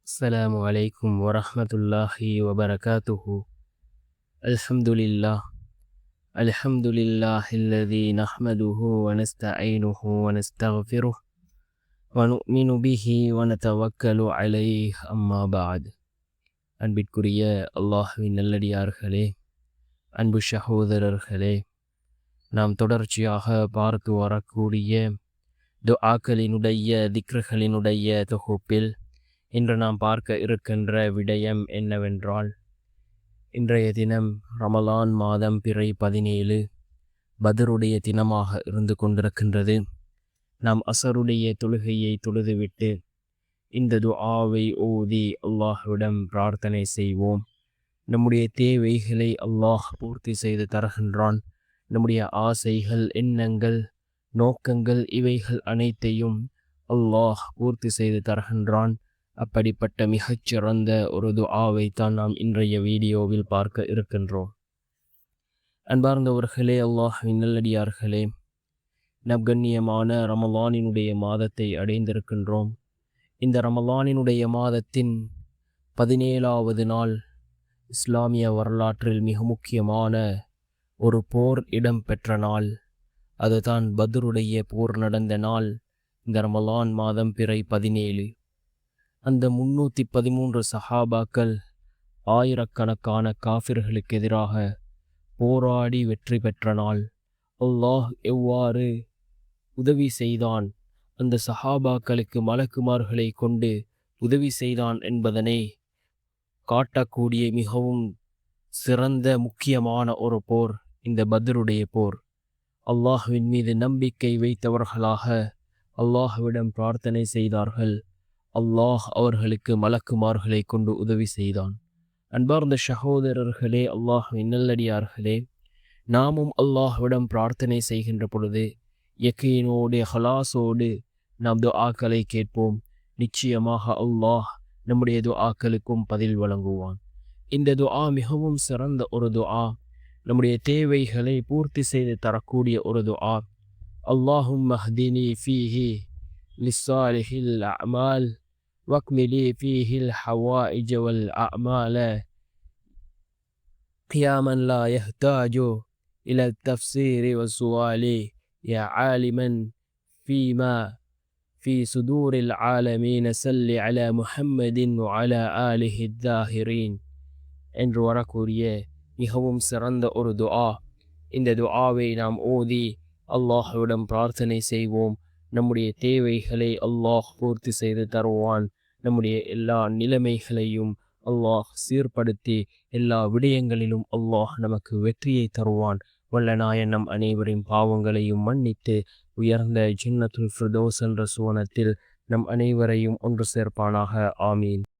السلام عليكم ورحمة الله وبركاته. الحمد لله الحمد لله الذي نحمده ونستعينه ونستغفره ونؤمن به ونتوكل عليه أما بعد. அன்பிற்குரிய அல்லாஹ்வின் நல்லடியார்களே, அன்பு சகோதரர்களே, நாம் தொடர்ச்சியாக பார்த்து வரக்கூடிய துஆக்களினுடைய திக்ருகளினுடைய தொகுப்பில் இன்று நாம் பார்க்க இருக்கின்ற விடயம் என்னவென்றால், இன்றைய தினம் ரமலான் மாதம் பிறை 17 பத்ருடைய தினமாக இருந்து கொண்டிருக்கின்றது. நாம் அசருடைய தொழுகையை தொழுதுவிட்டு இந்த துஆவை ஓதி அல்லாஹ்விடம் பிரார்த்தனை செய்வோம். நம்முடைய தேவைகளை அல்லாஹ் பூர்த்தி செய்து தருகின்றான். நம்முடைய ஆசைகள், எண்ணங்கள், நோக்கங்கள் இவைகள் அனைத்தையும் அல்லாஹ் பூர்த்தி செய்து தருகின்றான். அப்படிப்பட்ட மிகச்சிறந்த ஒரு துஆவை தான் நாம் இன்றைய வீடியோவில் பார்க்க இருக்கின்றோம். அன்பார்ந்தவர்களே, அல்லாஹ்வின் நல்லடியார்களே, நம் கண்ணியமான ரமலானினுடைய மாதத்தை அடைந்திருக்கின்றோம். இந்த ரமலானினுடைய மாதத்தின் 17வது நாள் இஸ்லாமிய வரலாற்றில் மிக முக்கியமான ஒரு போர் இடம்பெற்ற நாள். அதுதான் பத்ருடைய போர் நடந்த நாள். இந்த ரமலான் மாதம் பிறை 17. அந்த 313 சஹாபாக்கள் ஆயிரக்கணக்கான காஃபிர்களுக்கு எதிராக போராடி வெற்றி பெற்ற நாள். அல்லாஹ் எவ்வாறு உதவி செய்தான், அந்த சஹாபாக்களுக்கு மலக்குமார்களை கொண்டு உதவி செய்தான் என்பதனை காட்டக்கூடிய மிகவும் சிறந்த முக்கியமான ஒரு போர் இந்த பத்ருடைய போர். அல்லாஹ்வின் மீது நம்பிக்கை வைத்தவர்களாக அல்லாஹ்விடம் பிரார்த்தனை செய்தார்கள். அல்லாஹ் அவர்களுக்கு மலக்குமார்களை கொண்டு உதவி செய்தான். அன்பார்ந்த சகோதரர்களே, அல்லாஹ்வின் நல்லடியார்களே, நாமும் அல்லாஹ்விடம் பிரார்த்தனை செய்கின்ற பொழுது யக்கீனோடு ஹலாஸோடு நாம் துஆக்களை கேட்போம். நிச்சயமாக அல்லாஹ் நம்முடைய துஆக்களுக்கும் பதில் வழங்குவான். இந்த துஆ மிகவும் சிறந்த ஒரு துஆ, நம்முடைய தேவைகளை பூர்த்தி செய்து தரக்கூடிய ஒரு துஆ. அல்லாஹும்ம ஹ்தினி ஃபீஹி லிஸ்ஸாலிஹில் அஅமால் வக்மிலி ஃபீஹில் ஹவாயிஜ வல் அஅமால யா மன் லா யஹ்தாஜு இலா தஃப்ஸீரி வஸ்ஸுஆலி யா ஆலிமன் ஃபீமா ஃபீ சுதூரில் ஆலமீன ஸல்லி அலா முஹம்மதின் வ அலா ஆலிஹி த்தாஹிரீன் என்று வரக்கூடிய மிகவும் சிறந்த ஒரு துஆ. இந்த துஆவை நாம் ஓதி அல்லாஹ்விடம் பிரார்த்தனை செய்வோம். நம்முடைய தேவைகளை அல்லாஹ் பூர்த்தி செய்து தருவான். நம்முடைய எல்லா நிலைமைகளையும் அல்லாஹ் சீர்படுத்தி எல்லா விடயங்களிலும் அல்லாஹ் நமக்கு வெற்றியை தருவான். வல்லநாயன் நம் அனைவரின் பாவங்களையும் மன்னித்து உயர்ந்த ஜன்னத்துல் ஃபிர்தௌஸ் என்ற சுவனத்தில் நம் அனைவரையும் ஒன்று சேர்ப்பானாக. ஆமீன்.